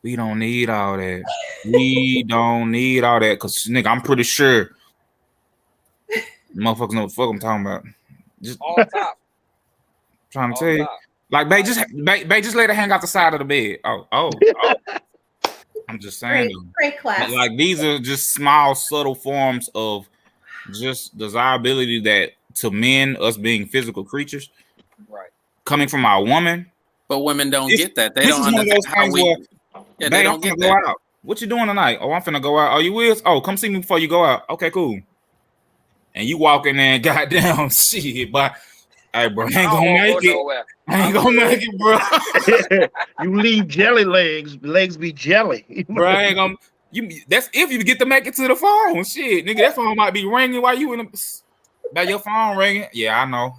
we don't need all that. We don't need all that because, nigga, I'm pretty sure motherfuckers know what the fuck I'm talking about. Just All top. trying to All tell you. top. Like, babe, just let her hang out the side of the bed. Oh. I'm just saying. Great class. Like, these are just small, subtle forms of just desirability that to men, us being physical creatures, Right. coming from our woman. But women don't get that. They This don't is one of understand those how things we. where, Yeah, babe, they I'm don't finna get go that. out. What you doing tonight? Oh, I'm finna go out. Are you with? Oh, come see me before you go out. Okay, cool. And you walk in there and goddamn shit, but hey, bro, I ain't I gonna don't make go it. nowhere. I ain't gonna make it, bro. You leave jelly legs be jelly. Bro, I ain't gonna. That's if you get to make it to the phone. Shit, nigga, that phone might be ringing while you in the. That your phone ringing? Yeah, I know.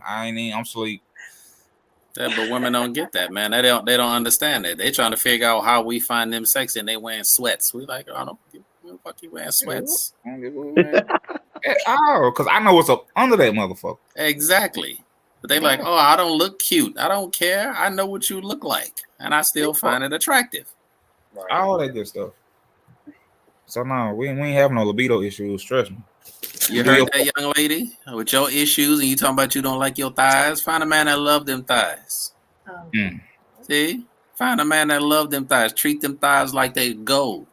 I ain't in. I'm asleep. Yeah, but women don't get that, man. They don't understand it. They trying to figure out how we find them sexy and they wearing sweats. We like, I don't give a fuck you wearing sweats. At all, because I know what's up under that motherfucker. Exactly. But they like, oh, I don't look cute. I don't care. I know what you look like. And I still find it attractive. Right. All that good stuff. So no, we ain't having no libido issues. Trust me. You heard that, young lady? With your issues and you talking about you don't like your thighs? Find a man that love them thighs. See? Find a man that love them thighs. Treat them thighs like they gold.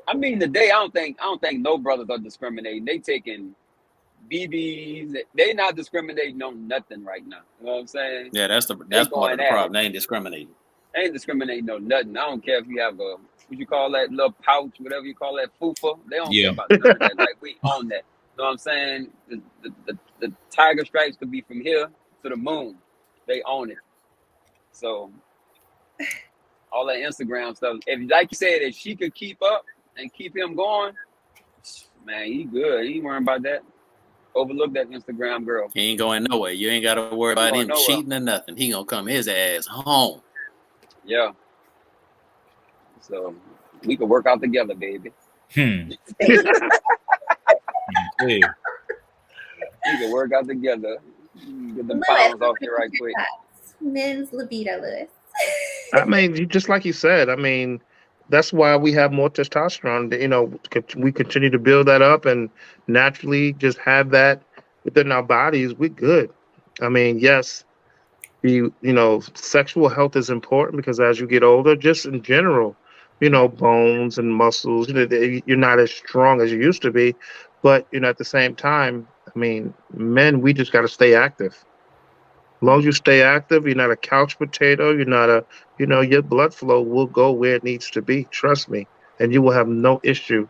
I mean, today I don't think no brothers are discriminating. They taking BBs. They not discriminating on nothing right now. You know what I'm saying? Yeah, that's part going of the at problem. They ain't discriminating. They ain't discriminating on nothing. I don't care if you have a what you call that little pouch, whatever you call that fufa. They don't care about none of that. Like we own that. You know what I'm saying? The tiger stripes could be from here to the moon. They own it. So all that Instagram stuff. If like you said, if she could keep up and keep him going, man, he good. He ain't worrying about that. Overlook that Instagram girl. He ain't going nowhere. You ain't got to worry about him cheating or nothing. He gonna come his ass home. Yeah. So we could work out together, baby. Yeah. We could work out together. Get the pounds off you right quick. Men's libido, Lewis. I mean, just like you said, I mean, that's why we have more testosterone. You know, we continue to build that up and naturally just have that within our bodies. We're good. I mean, yes, sexual health is important because as you get older, just in general, bones and muscles, you're not as strong as you used to be. But, at the same time, I mean, men, we just got to stay active. As long as you stay active, you're not a couch potato. You're not your blood flow will go where it needs to be. Trust me. And you will have no issue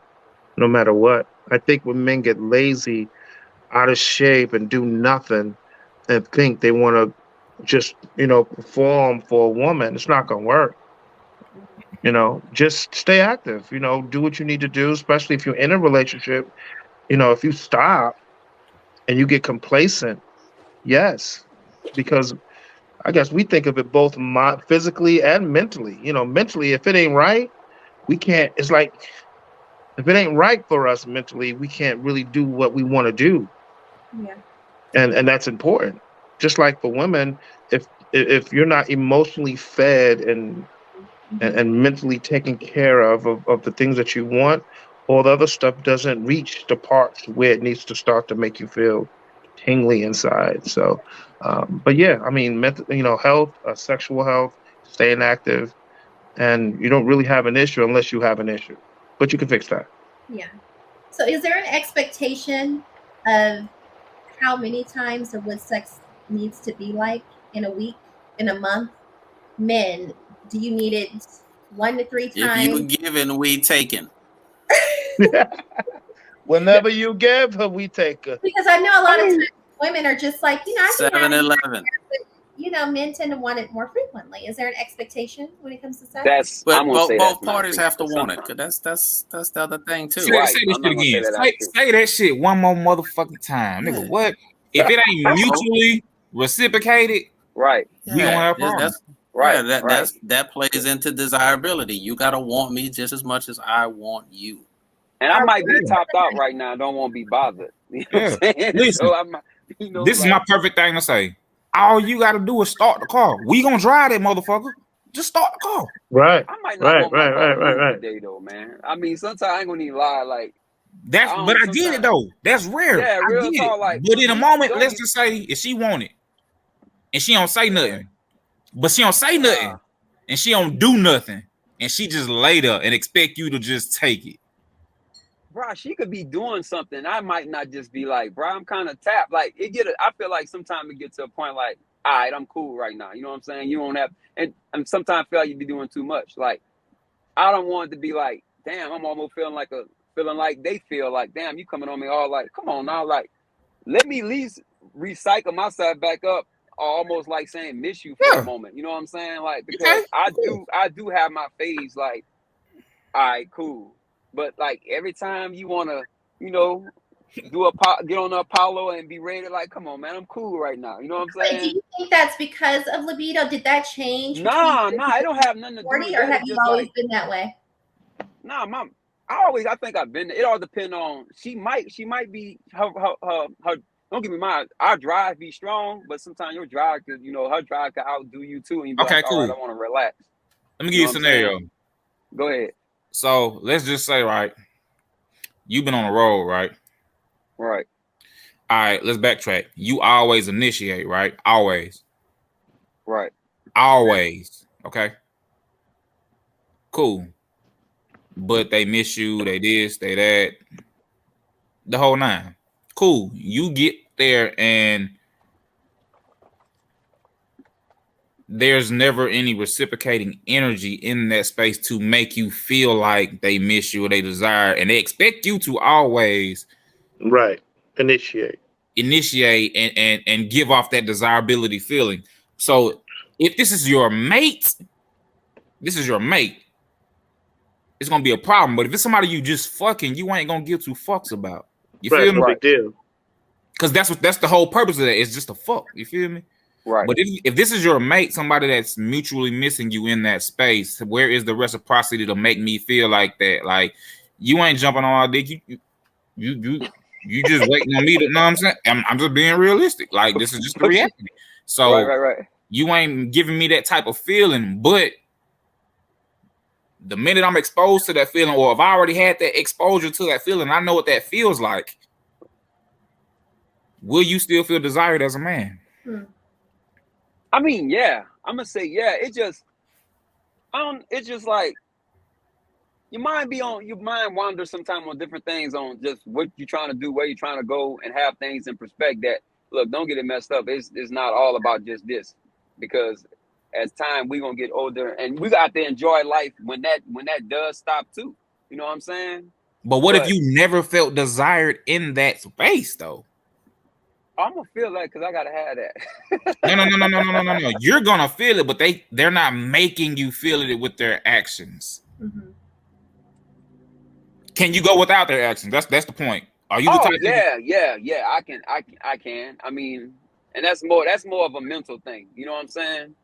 no matter what. I think when men get lazy, out of shape, and do nothing and think they want to just, perform for a woman, it's not going to work. Just stay active, do what you need to do, especially if you're in a relationship. If you stop and you get complacent, yes, because I guess we think of it both physically and mentally. Mentally, if it ain't right, we can't. It's like if it ain't right for us mentally, we can't really do what we want to do. Yeah, and that's important. Just like for women, if you're not emotionally fed and mentally taken care of the things that you want, all the other stuff doesn't reach the parts where it needs to start to make you feel tingly inside. So, but yeah, I mean, health, sexual health, staying active, and you don't really have an issue unless you have an issue, but you can fix that. Yeah. So is there an expectation of how many times or what sex needs to be like in a week, in a month? Men, do you need it 1 to 3 times? If you giving, we taking. Whenever you give her, we take her. Because I know a lot of times women are just like, I can have 7-Eleven. men tend to want it more frequently. Is there an expectation when it comes to sex? But both parties have to want it. Cause that's the other thing too. Say this shit again. Say that shit one more motherfucking time, nigga. What if it ain't mutually reciprocated? Right. We gonna have problems. That plays into desirability. You gotta want me just as much as I want you. And I might be topped out right now. I don't want to be bothered. You know what I'm saying? Listen, so I'm, this is my perfect thing to say. All you got to do is start the car. We gonna drive that motherfucker. Just start the car. Right. I might not want my car to move today, though, man. I mean, sometimes I ain't gonna need to lie. Like that's, but I get it though. That's rare. Yeah, real talk. Like, but in a moment, let's just say if she want it, and she don't say nothing, but she don't say nothing, and she don't do nothing, and she just lay there and expect you to just take it. Bro, she could be doing something. I might not just be like, bro, I'm kind of tapped. Like I feel like sometimes it gets to a point like, all right, I'm cool right now. You know what I'm saying? You don't have, and sometimes I feel like you be doing too much. Like, I don't want it to be like, damn, I'm almost feeling like they feel like, damn, you coming on me all like, come on now, like, let me at least recycle myself back up, almost like saying miss you for a moment. You know what I'm saying? Like, because I do have my phase like, all right, cool. But like every time you want to, get on the Apollo and be ready, like, come on, man, I'm cool right now. You know what I'm saying? Do you think that's because of libido? Did that change? Nah, it don't have nothing to do with that. Or have you always been that way? Nah, I think I've been. It all depends on. She might be her. Don't get me wrong. Our drive be strong, but sometimes your drive could, her drive could outdo you too. And you be like, cool. All right, I want to relax. Let me give you a scenario. Go ahead. So let's just say, right, you've been on the road, right? Right. All right, let's backtrack. You always initiate, right? Always. Right. Always. Okay. Cool. But they miss you, they this, they that. The whole nine. Cool. You get there and there's never any reciprocating energy in that space to make you feel like they miss you or they desire, and they expect you to always initiate and give off that desirability feeling. So if this is your mate, it's gonna be a problem. But if it's somebody you just fucking, you ain't gonna give two fucks about. You feel me? No big deal. Because that's the whole purpose of that. It's just a fuck. You feel me? Right. But if this is your mate, somebody that's mutually missing you in that space, where is the reciprocity to make me feel like that? Like, you ain't jumping on our dick. You just waiting on me to know what I'm saying? I'm just being realistic. Like, this is just the reality. So right. You ain't giving me that type of feeling, but the minute I'm exposed to that feeling, or if I already had that exposure to that feeling, I know what that feels like. Will you still feel desired as a man? I mean, yeah. I'm gonna say, yeah. It's just like your mind wanders sometimes on different things, on just what you're trying to do, where you're trying to go, and have things in perspective. That, look, don't get it messed up. It's not all about just this, because as time we gonna get older and we got to enjoy life when that does stop too. You know what I'm saying? But what if you never felt desired in that space though? I'm gonna feel that because I gotta have that. No. You're gonna feel it, but they're not making you feel it with their actions. Mm-hmm. Can you go without their actions? That's the point. Are you the type? Yeah. I can. I mean, and that's more of a mental thing. You know what I'm saying?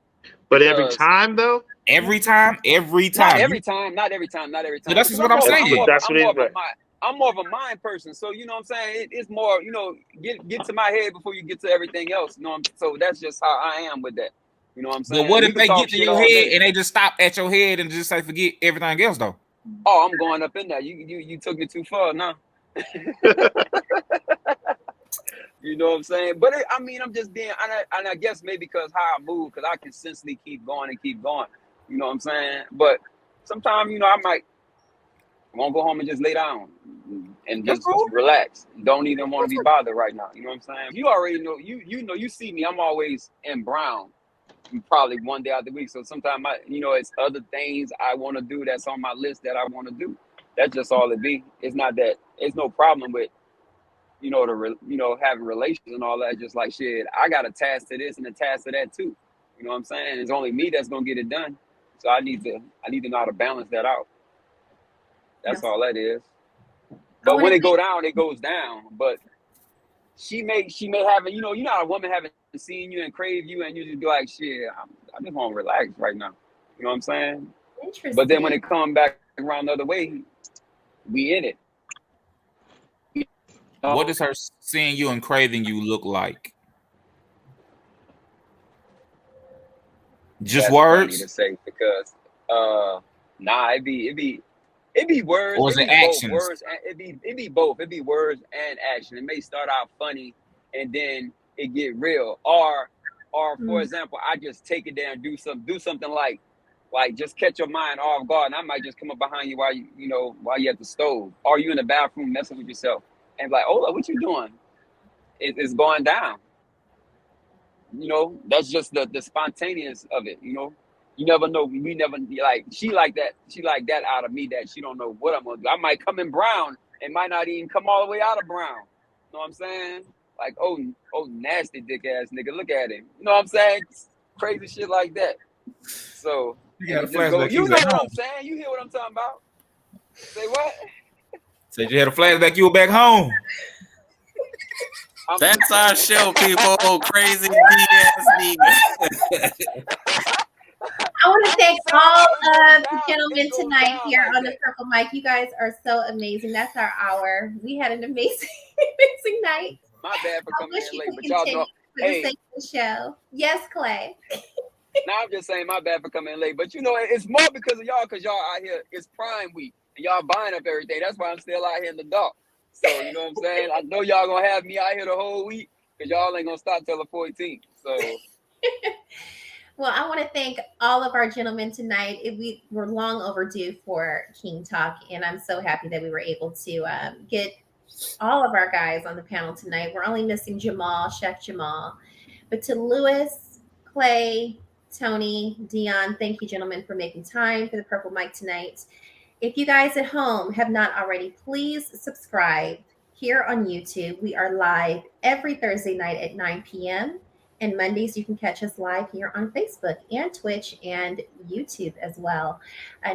But every time though. Every time. Not every time. So that's just what I'm saying. I'm more of a mind person, so you know what I'm saying. It's more, get to my head before you get to everything else. You know, so that's just how I am with that. You know what I'm saying. But what if they get to your head and they just stop at your head and just say forget everything else though? Oh, I'm going up in there. You took me too far now. You know what I'm saying? But I'm just being, and I guess maybe because how I move, because I consistently keep going. You know what I'm saying? But sometimes, I might want to go home and just lay down and just relax. Don't even want to be bothered right now. You know what I'm saying? You already know. You see me. I'm always in brown, probably one day out of the week. So sometimes it's other things I want to do that's on my list that I want to do. That's just all it be. It's not that. It's no problem with having relations and all that. Just like shit, I got a task to this and a task to that too. You know what I'm saying? It's only me that's gonna get it done. So I need to know how to balance that out. That's all that is. But when it go down, it goes down. But she may have, you know how a woman having seeing you and crave you, and you just be like, shit, I just want to relax right now. You know what I'm saying? Interesting. But then when it come back around the other way, we in it. What does her seeing you and craving you look like? Just That's words? funny to say because nah, it be words. Or is it actions? Words, it be both. It be words and action. It may start out funny and then it get real. Or for example, I just take it there and do something like just catch your mind off guard, and I might just come up behind you while you at the stove, or you in the bathroom messing with yourself, and be like, "Oh, what you doing?" It's going down. You know, that's just the spontaneous of it. You know, you never know. We never like she like that out of me that she don't know what I'm gonna do. I might come in brown and might not even come all the way out of brown. You know what I'm saying? Like, oh, nasty dick ass nigga, look at him. You know what I'm saying? Crazy shit like that. So you got a flashback. You know what I'm saying? You hear what I'm talking about? Say what? Said you had a flashback. You were back home. That's our show, people. Crazy BS nigga. I want to thank all of the gentlemen tonight here on the Purple Mic. You guys are so amazing. That's our hour. We had an amazing night. My bad for coming in late, but y'all know. Hey, the show. Yes, Clay. Now I'm just saying my bad for coming in late, but you know it's more because of y'all, because y'all out here. It's Prime Week and y'all buying up everything. That's why I'm still out here in the dark. So you know what I'm saying? I know y'all gonna have me out here the whole week because y'all ain't gonna stop till the 14th. So. Well, I want to thank all of our gentlemen tonight. We were long overdue for King Talk, and I'm so happy that we were able to get all of our guys on the panel tonight. We're only missing Jamal, Chef Jamal. But to Lewis, Clay, Tony, Dion, thank you, gentlemen, for making time for the Purple Mic tonight. If you guys at home have not already, please subscribe here on YouTube. We are live every Thursday night at 9 p.m. And Mondays, you can catch us live here on Facebook and Twitch and YouTube as well.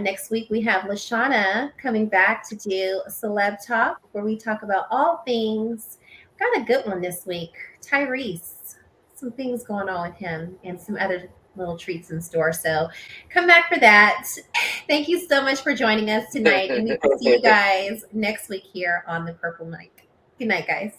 Next week, we have Lashana coming back to do Celeb Talk, where we talk about all things. Got a good one this week. Tyrese, some things going on with him and some other little treats in store. So come back for that. Thank you so much for joining us tonight. And we will see you guys next week here on the Purple Mic. Good night, guys.